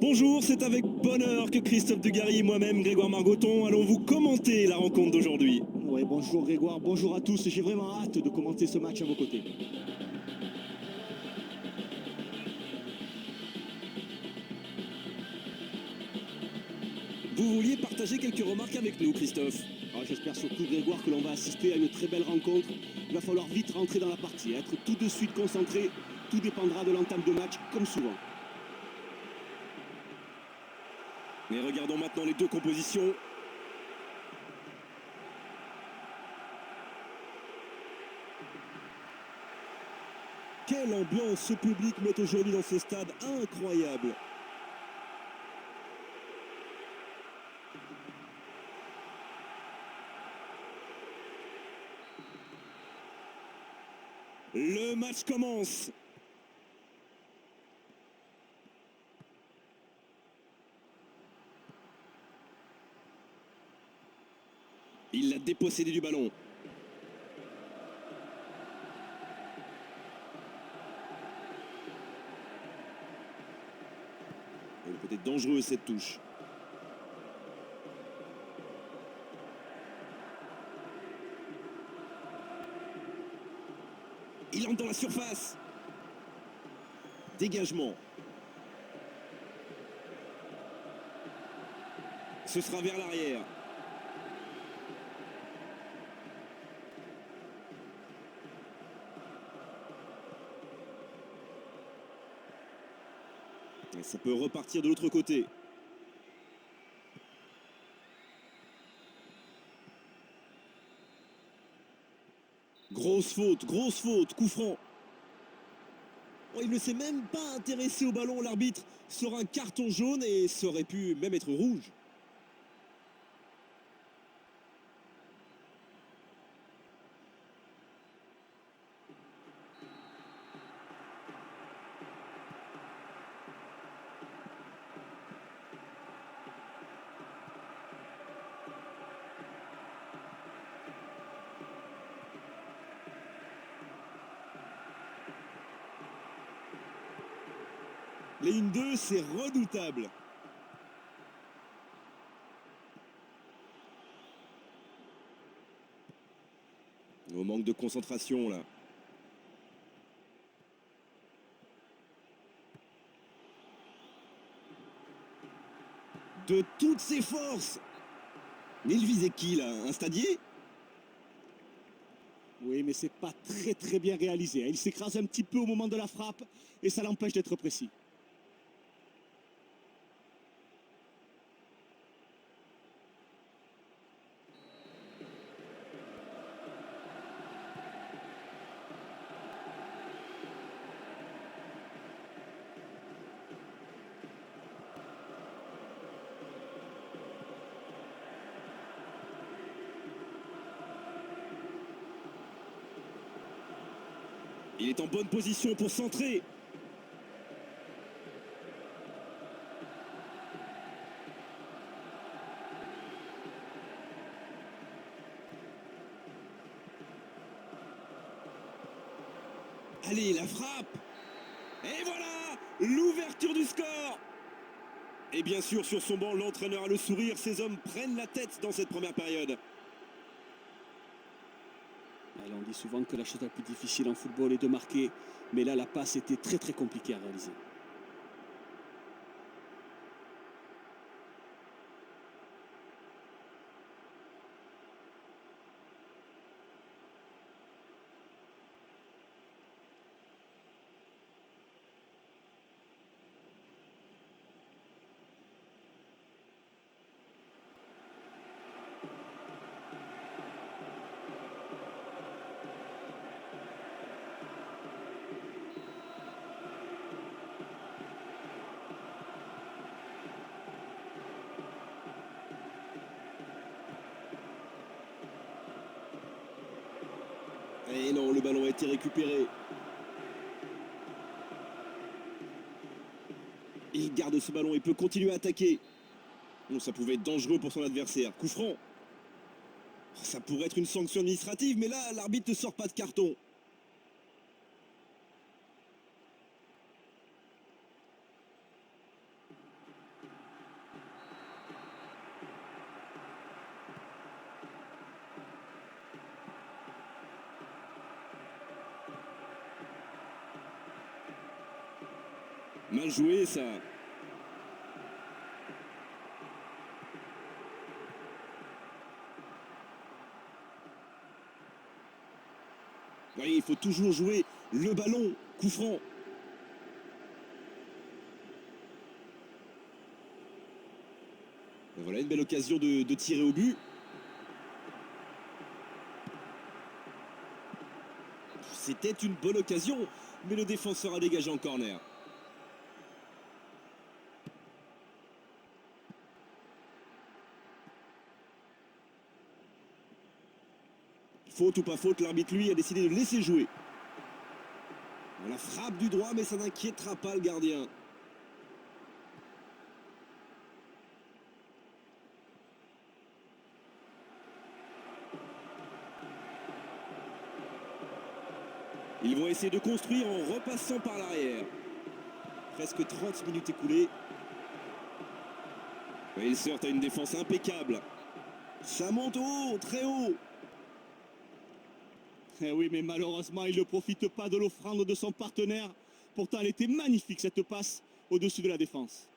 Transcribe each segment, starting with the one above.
Bonjour, c'est avec bonheur que Christophe Dugarry et moi-même, Grégoire Margoton, allons vous commenter la rencontre d'aujourd'hui. Ouais, bonjour Grégoire, bonjour à tous. J'ai vraiment hâte de commenter ce match à vos côtés. Vous vouliez partager quelques remarques avec nous, Christophe? J'espère surtout Grégoire que l'on va assister à une très belle rencontre. Il va falloir vite rentrer dans la partie, être tout de suite concentré. Tout dépendra de l'entame de match, comme souvent. Mais regardons maintenant les deux compositions. Quelle ambiance ce public met aujourd'hui dans ce stade incroyable. Le match commence. Il l'a dépossédé du ballon. Elle peut être dangereuse cette touche. Il entre dans la surface. Dégagement. Ce sera vers l'arrière. Et ça peut repartir de l'autre côté. Grosse faute, coup franc. Oh, il ne s'est même pas intéressé au ballon, l'arbitre sort un carton jaune et ça aurait pu même être rouge. Les 1-2, c'est redoutable. Au manque de concentration là. De toutes ses forces. Mais il visait qui là? Un stadier? Oui, mais c'est pas très bien réalisé. Il s'écrase un petit peu au moment de la frappe et ça l'empêche d'être précis. Il est en bonne position pour centrer. Allez, la frappe. Et voilà, l'ouverture du score. Et bien sûr, sur son banc, l'entraîneur a le sourire. Ces hommes prennent la tête dans cette première période. On dit souvent que la chose la plus difficile en football est de marquer, mais là la passe était très compliquée à réaliser. Et non, le ballon a été récupéré. Il garde ce ballon et peut continuer à attaquer. Bon, ça pouvait être dangereux pour son adversaire. Coup franc. Ça pourrait être une sanction administrative, mais là, l'arbitre ne sort pas de carton. Mal joué, ça. Oui, il faut toujours jouer le ballon, coup franc. Et voilà une belle occasion de tirer au but. C'était une bonne occasion, mais le défenseur a dégagé en corner. Faute ou pas faute, l'arbitre, lui, a décidé de laisser jouer. La frappe du droit, mais ça n'inquiétera pas le gardien. Ils vont essayer de construire en repassant par l'arrière. Presque 30 minutes écoulées. Et il sort à une défense impeccable. Ça monte haut, très haut. Eh oui, mais malheureusement, il ne profite pas de l'offrande de son partenaire. Pourtant, elle était magnifique, cette passe au-dessus de la défense.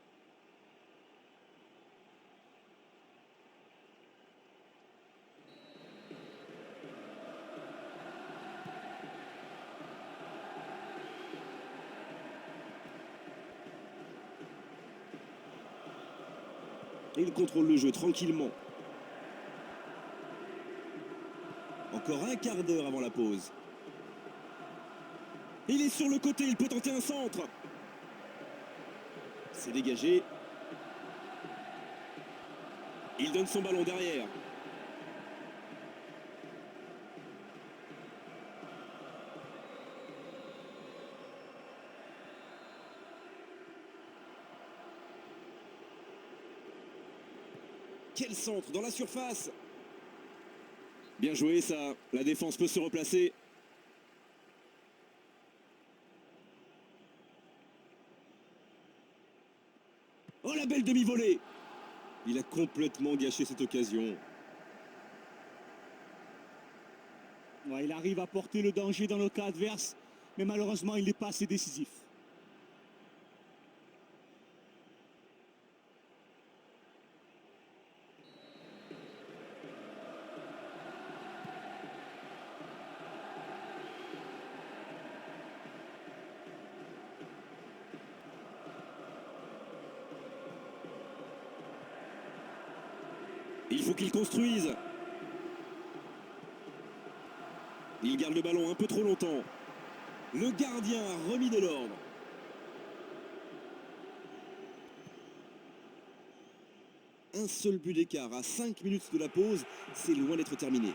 Et il contrôle le jeu tranquillement. Encore un quart d'heure avant la pause. Il est sur le côté, il peut tenter un centre. C'est dégagé. Il donne son ballon derrière. Quel centre dans la surface. Bien joué ça, la défense peut se replacer. Oh la belle demi-volée. Il a complètement gâché cette occasion. Ouais, il arrive à porter le danger dans le cas adverse, mais malheureusement, il n'est pas assez décisif. Il faut qu'il construise. Il garde le ballon un peu trop longtemps. Le gardien a remis de l'ordre. Un seul but d'écart à 5 minutes de la pause, c'est loin d'être terminé.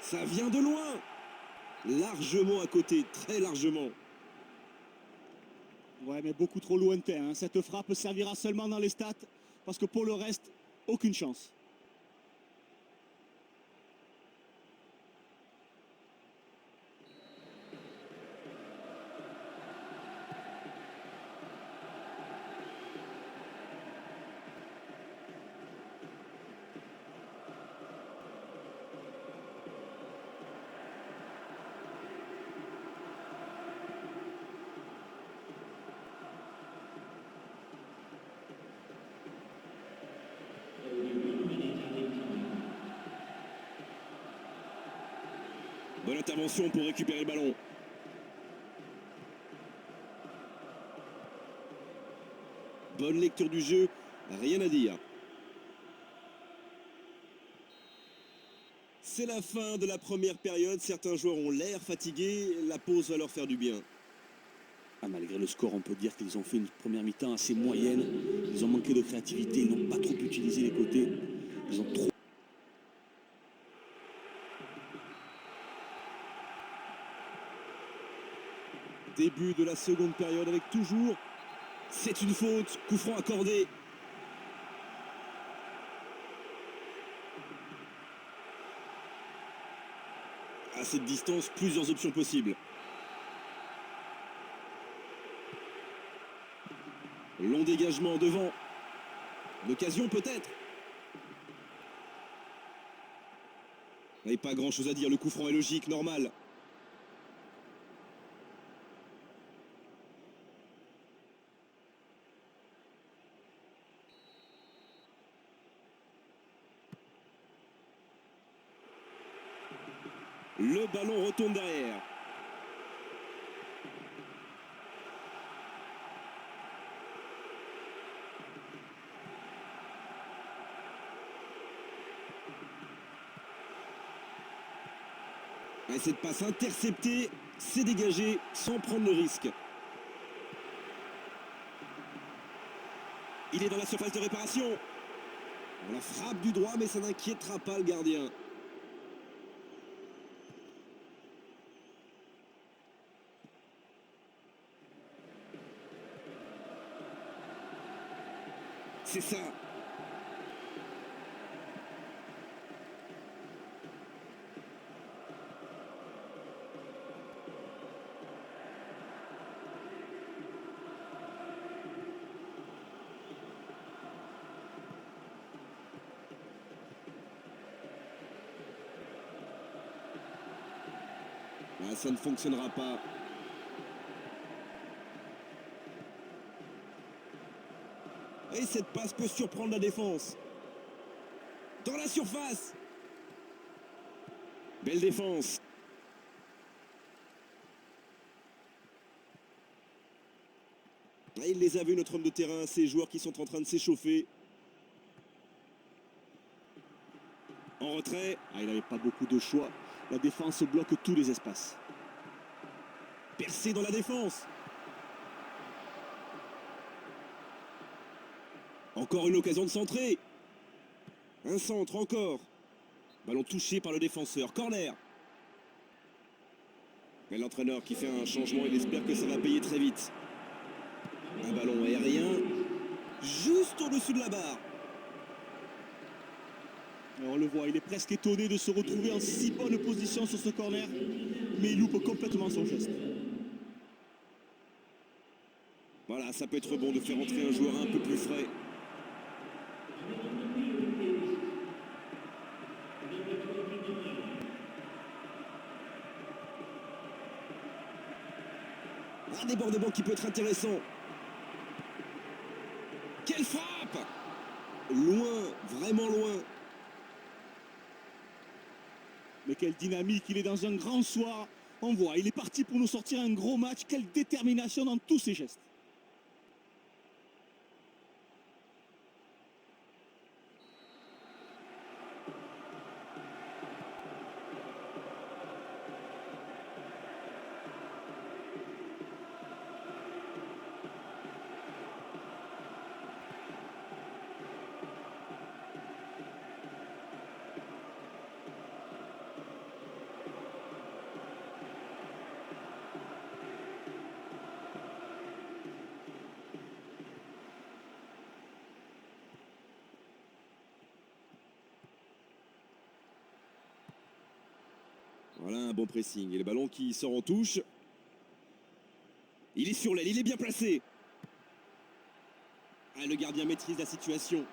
Ça vient de loin. Largement à côté, très largement. Ouais, mais beaucoup trop lointain. Hein. Cette frappe servira seulement dans les stats, parce que pour le reste, aucune chance. Bonne intervention pour récupérer le ballon. Bonne lecture du jeu, rien à dire. C'est la fin de la première période. Certains joueurs ont l'air fatigués. La pause va leur faire du bien. Ah, malgré le score, on peut dire qu'ils ont fait une première mi-temps assez moyenne. Ils ont manqué de créativité, ils n'ont pas trop utilisé les côtés. Ils ont trop... Début de la seconde période avec toujours... C'est une faute, coup franc accordé. À cette distance, plusieurs options possibles. Long dégagement devant. L'occasion peut-être. Et pas grand chose à dire, le coup franc est logique, normal. Le ballon retourne derrière. Et cette passe interceptée, c'est dégagé sans prendre le risque. Il est dans la surface de réparation. On la frappe du droit, mais ça n'inquiétera pas le gardien. C'est ça. Ah, ça ne fonctionnera pas. Et cette passe peut surprendre la défense. Dans la surface. Belle défense. Et il les a vus, notre homme de terrain, ces joueurs qui sont en train de s'échauffer. En retrait. Ah, il n'avait pas beaucoup de choix. La défense bloque tous les espaces. Percé dans la défense. Encore une occasion de centrer. Un centre encore. Ballon touché par le défenseur. Corner. Et l'entraîneur qui fait un changement, il espère que ça va payer très vite. Un ballon aérien. Juste au-dessus de la barre. Et on le voit, il est presque étonné de se retrouver en si bonne position sur ce corner. Mais il loupe complètement son geste. Voilà, ça peut être bon de faire entrer un joueur un peu plus frais. Un débordement qui peut être intéressant. Quelle frappe! Loin, vraiment loin. Mais quelle dynamique, il est dans un grand soir. On voit, il est parti pour nous sortir un gros match. Quelle détermination dans tous ses gestes. Voilà un bon pressing. Et le ballon qui sort en touche. Il est sur l'aile, il est bien placé. Ah, le gardien maîtrise la situation.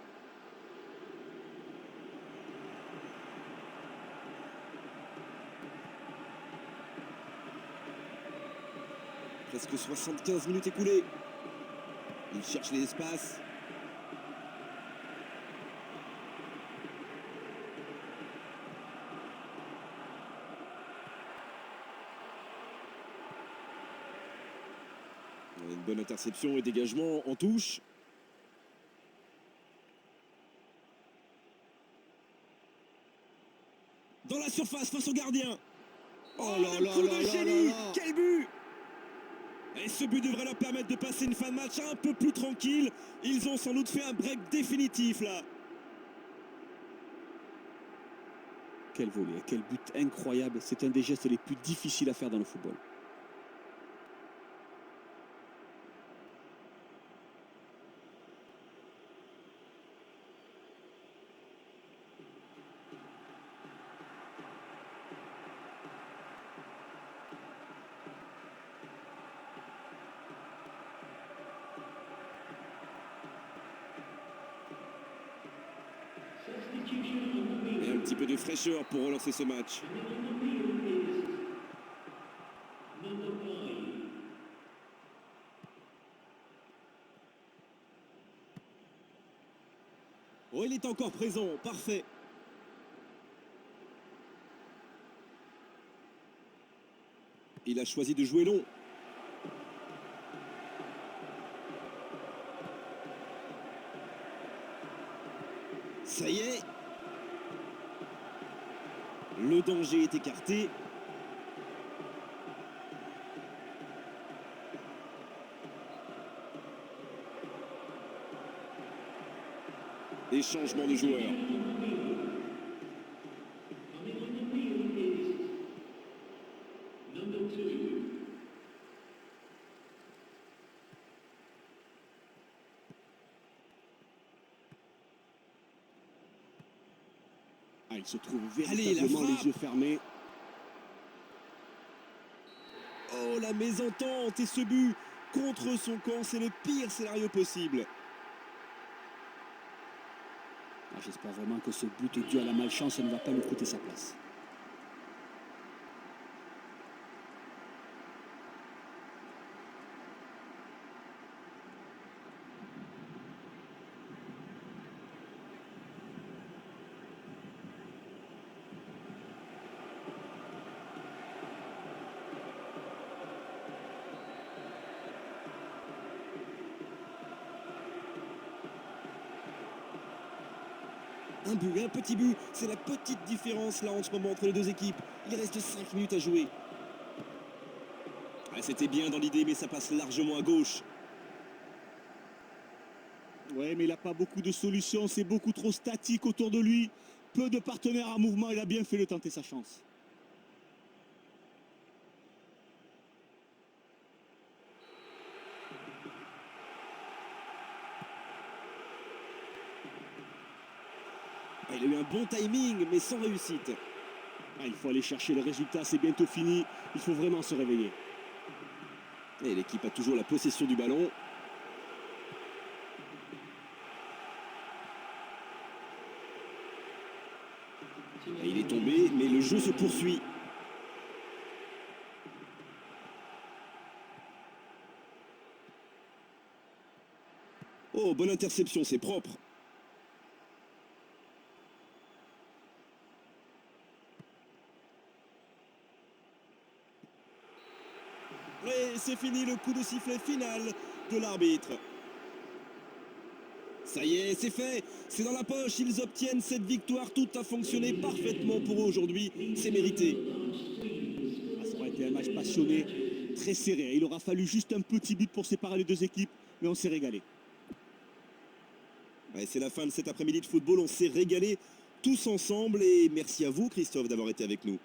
Presque 75 minutes écoulées. Il cherche les espaces. Une bonne interception et dégagement en touche. Dans la surface face au gardien. Oh là là là de génie. Quel but! Et ce but devrait leur permettre de passer une fin de match un peu plus tranquille. Ils ont sans doute fait un break définitif là. Quel volet, quel but incroyable. C'est un des gestes les plus difficiles à faire dans le football. Et un petit peu de fraîcheur pour relancer ce match. Oh, il est encore présent, parfait. Il a choisi de jouer long. Ça y est. Le danger est écarté. Et changement de joueur. Ah, il se trouve Allez, la véritablement frappe. les yeux fermés. Oh, la mésentente et ce but contre son camp, c'est le pire scénario possible. Ah, j'espère vraiment que ce but dû à la malchance ne va pas lui coûter sa place. Un but, un petit but, c'est la petite différence là en ce moment entre les deux équipes. Il reste 5 minutes à jouer. Ah, c'était bien dans l'idée, mais ça passe largement à gauche. Ouais, mais il n'a pas beaucoup de solutions, c'est beaucoup trop statique autour de lui. Peu de partenaires en mouvement, il a bien fait de tenter sa chance. Ah, il a eu un bon timing, mais sans réussite. Ah, il faut aller chercher le résultat, c'est bientôt fini. Il faut vraiment se réveiller. Et l'équipe a toujours la possession du ballon. Et il est tombé, mais le jeu se poursuit. Oh, bonne interception, c'est propre. Et c'est fini le coup de sifflet final de l'arbitre. Ça y est, c'est fait, c'est dans la poche, ils obtiennent cette victoire, tout a fonctionné parfaitement pour eux aujourd'hui, c'est mérité. Ah, ça aurait été un match passionné, très serré. Il aura fallu juste un petit but pour séparer les deux équipes, mais on s'est régalé. Ouais, c'est la fin de cet après-midi de football, on s'est régalé tous ensemble et merci à vous Christophe d'avoir été avec nous.